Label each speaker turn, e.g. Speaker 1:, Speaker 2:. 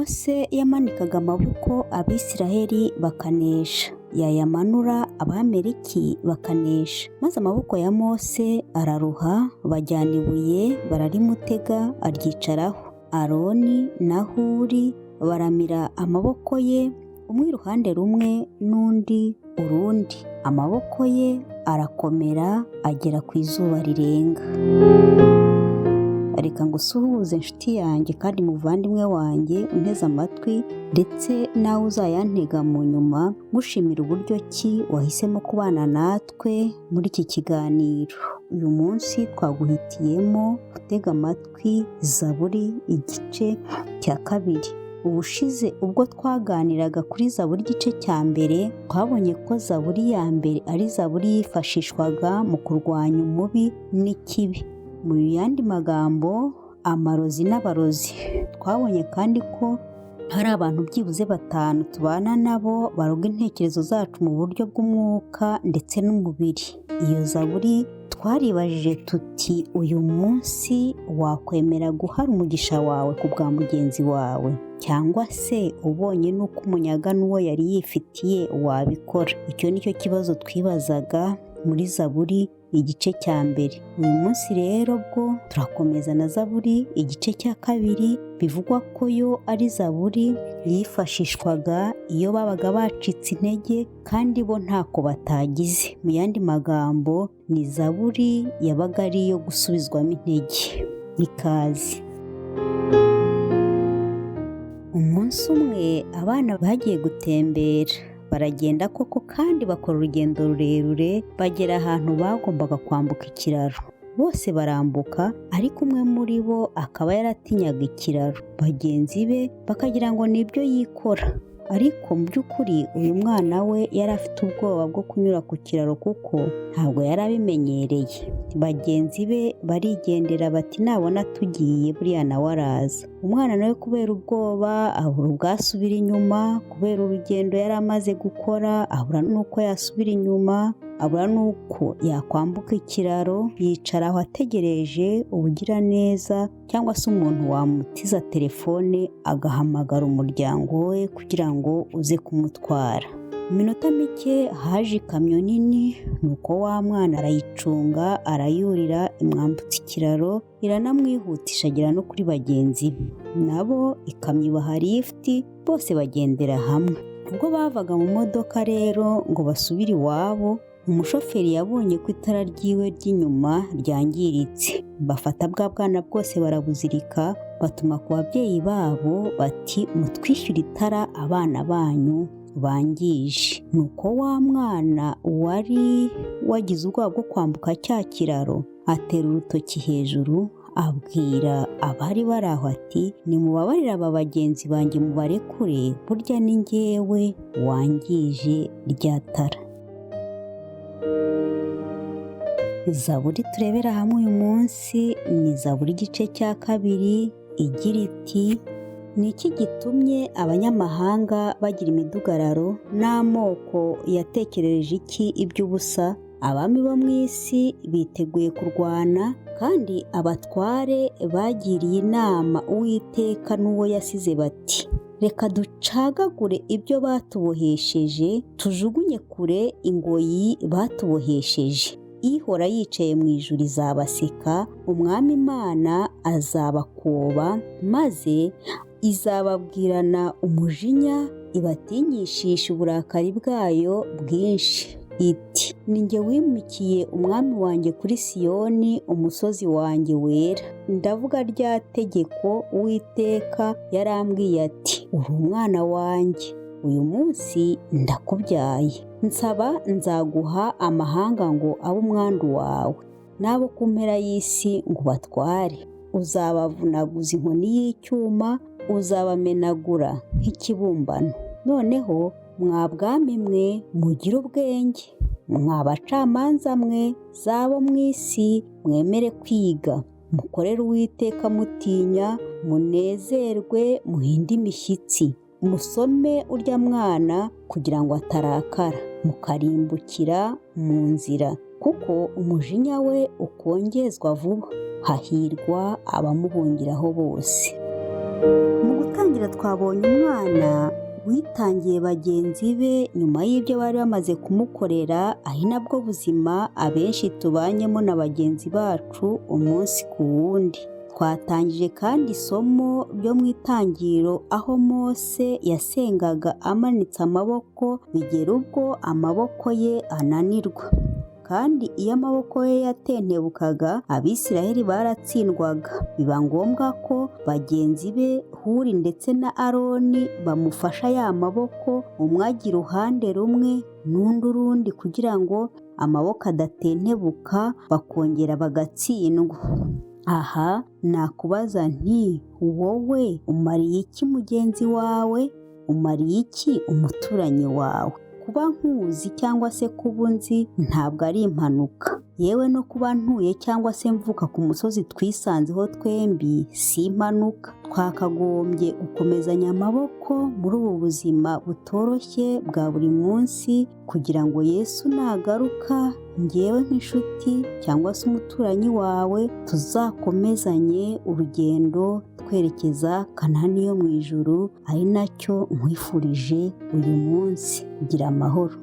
Speaker 1: Mose yamanikaga amaboko Abisiraheli bakanesha, yayamanura Abamaleki bakanesha. Maze amaboko ya Mose araruha, bajyana ibuye bararimutega aryicaraho. Aroni na Huri baramira amaboko ye, umwe iruhande rumwe n'undi urundi. Amaboko ye arakomera agera ku izuba rirenga. Reka ngusuhuze inshuti yanjye kandi muvandimwe wanjye unteze amatwi, ndetse nawe uzayantega mu nyuma, ngushimira uburyo ki wahisemo kubana natwe muri iki kiganiro. Uyu munsi twaguhitiyemo gutega amatwi Zaburi igice cya 2. Ubushize ubwo twaganiraga kuri Zaburi igice cya mbere, twabonye ko Zaburi ya mbere ari Zaburi yifashishwaga mu kurwanya umubi n'ikibi. Mu yandi magambo, amarozi n'abarozi. Twabonye kandi ko hari abantu byibuze 5 tubana nabo baroga intekerezo zacu mu buryo bw'umwuka ndetse n'umubiri. Iyo Zaburi twaribajije tuti, uyu munsi wakwemera guhara umugisha wawe ku bwa mugenzi wawe, cyangwa se ubonye n'uko umunyaga n'uwo yari yifitiye wabikora? Icyo nicyo kibazo twibazaga muri Zaburi igice cya mbere. Uyu munsi rero bwo turakomeza na Zaburi igice cya 2, bivugwa ko yo ari Zaburi yifashishwaga iyo babaga bacitse intege kandi bo ntako batagize. Mu yandi magambo, ni Zaburi yabaga ari iyo gusubizwamo intege. Ikaze. Umunsi umwe abana bagiye gutembera, baragenda koko kandi bakora urugendo rurerure, bagera ahantu bagombaga kwambuka ikiraro. Bose barambuka, ariko umwe muri bo akaba yaratinyaga ikiraro. Bagenzi be bakagira ngo nibyo yikora, ariko mu by'ukuri uyu mwana we yari afite ubwoba bwo kunyura ku kiraro kuko ntabwo yari abimenyereye. Bagenzi be barigendera bati, nabona tugiye buriya nawe araza. Umwana nawe kubera ubwoba abura ubwasubira inyuma, kubera urugendo yari amaze gukora abura n'uko yasubira inyuma, abura n'uko yakwambuka ikiraro. Yicara aho ategereje ubugiraneza cyangwa se umuntu wamutiza telefone agahamagara umuryango we kugira ngo uze kumutwara. Mu minota mike haje ikamyo nini, nuko wa mwana arayicunga, arayurira, imwambutsa ikiraro, iranamwihutisha agera no kuri bagenzi be. Nabo ikamyo ibaha lift, bose bagendera hamwe. Ubwo bavaga mu modoka rero ngo basubire iwabo, umushoferi yabonye ko itara ryiwe ry'inyuma ryangiritse. Bafata bwa bwana bwose barabuzirika, batuma ku babyeyi babo bati, mutwishyure itara abana banyu bangije. Nuko wa mwana wari wagize ubwoba bwo kwambuka cya kiraro atera urutoki hejuru, abwira abari bari aho ati, nimubabarire aba bagenzi banjye mubarekure, burya ni njyewe wangije rya tara. Zaburi turebera hamwe uyu munsi ni Zaburi igice cya 2, igira iti, ni iki gitumye abanyamahanga bagira imidugararo, n'amoko yatekereje iki iby'ubusa? Abami bo mu isi biteguye kurwana, kandi abatware bagiriye inama Uwiteka n'uwo yasize bati, reka ducagagure ibyo batubohesheje, tujugunye kure ingoyi batubohesheje. Ihora yicaye mu ijuru izabaseka, umwami Imana azabakoba, maze izababwirana umujinya, ibatinyishisha uburakari bwayo bwinshi. Iti, ni jye wimikiye umwami wanjye kuri Siyoni, umusozi wanjye wera. Ndavuga rya tegeko Uwiteka yarambwiye ati, uri umwana wanjye, uyu munsi ndakubyaye. Nsaba nzaguha amahanga ngo abe umwandu wawe, n'abo ku mpera y'isi ngo batware. Uzabavunaguza inkoni y'icyuma, uzabamenagura nk'ikibumbano. Noneho mwa bwami mwe mugire ubwenge, mwa bacamanza mwe zabo mu isi mwemere kwiga. Mukorere Uwiteka mutinya, munezerwe, muhinde imishyitsi. Musome urya mwana kugira ngo atarakara, mukarimbukira mu nzira, kuko umujinya we ukongezwa vuba. Hahirwa abamuhungiraho bose. Mu gutangira twabonye umwana witangiye bagenzi be nyuma y'ibyo bari bamaze kumukorera, ari nabwo buzima abenshi tubanyemo na bagenzi bacu umunsi ku wundi. Twatangije kandi isomo ryo mu itangiriro aho Mose yasengaga amanitse amaboko bigera ubwo amaboko ye ananirwa. Kandi iyo amaboko ye yatentebukaga, Abisiraheli baratsindwaga. Biba ngombwa ko bagenzi be Huri ndetse na Aroni bamufasha ya maboko, umwe ajya iruhande rumwe n'undi urundi kugira ngo amaboko adatentebuka bakongera bagatsindwa. Aha nakubaza nti wowe umariye iki mugenzi wawe? Umariye iki umuturanyi wawe? Kuba nkuzi cyangwa se kuba unzi ntabwo ari impanuka. Yewe no kuba ntuye cyangwa se mvuka ku musozi twisanzeho twembi si impanuka. Twakagombye gukomezanya amaboko muri ubu buzima butoroshye bwa buri munsi kugira ngo Yesu nagaruka, njyewe nk'inshuti cyangwa se umuturanyi wawe tuzakomezanye urugendo twerekeza Kanani yo mu ijuru, ari nacyo nkwifurije uyu munsi. Gira amahoro.